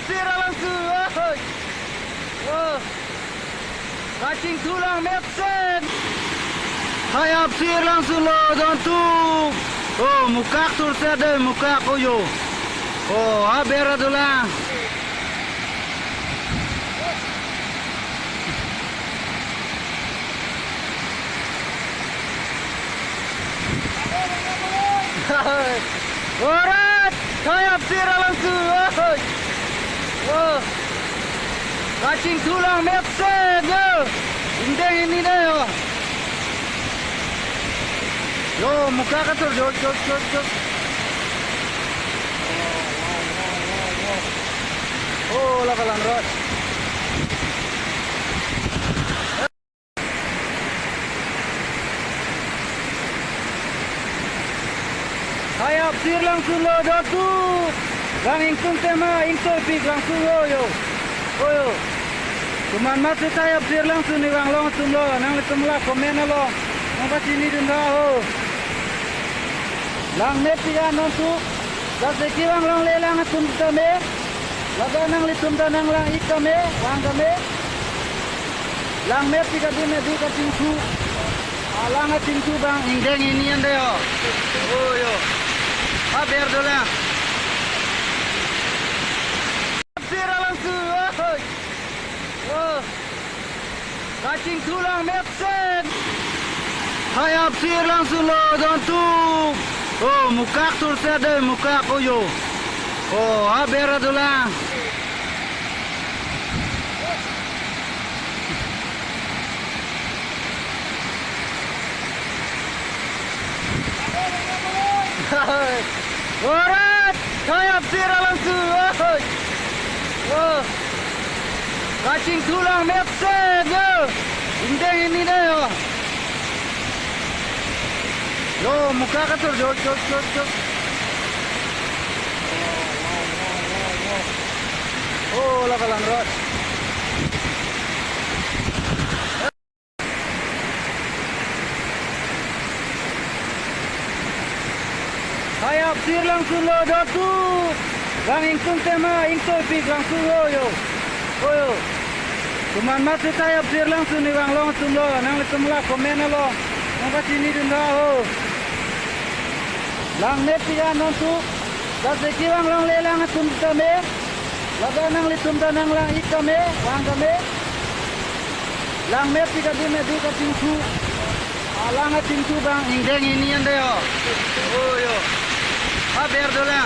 sira langsung. Wah. Kacing tulang mepsen. Hayap sir langsung lo dontuk. Oh, muka tur sada muka koyo. Oh, habera dula. Orat, hayap sir langsung. Oh. Kacing tulang mepsen yo. Indeng ini deh yo. Yo, muka katur jok. Oh, lakalan rot. Hayap sir langsung lo dotu. Lang ingkung tema ingkung pig langsung yo. Oh, cuman masih hayap sir langsung ni bang langsung lo. Nang litumlah komen lo. Nang pasti ni denda ho. Lang met tiga nontuk. Daseki bang lang lelang atum tame. Laga nang litum tanang lang ikame, lang kame. Lang met tiga dunia di katingku. Alang atingku bang indeng ini anda yo. Oh yo. Haber dola. Sira langsung. Oh. Kacing tulang mepsen. Hayap sir langsung lo dontuk. Oh, muka tur sada muka koyo. Oh, habera dula. Orat, hayap sir langsung. Oh. Kacing tulang mepsen yo. Indeng ini deh yo. Yo, muka katur jok. Oh, lakalan rot. Hayap sir langsung lo dotu. Lang ingkung tema ingkung pig langsung yo. Oh yo. Cuman masih hayap sir langsung ni bang langsung lo. Nang litumlah komen lo. Nang pasti ni denda ho. Lang met tiga nontuk. Daseki bang lang lelang atum tame. Laga nang litum tanang lang ikame, lang kame. Lang met tiga dunia di katingku. Alang atingku bang indeng ini anda yo. Oh yo. Haber dola.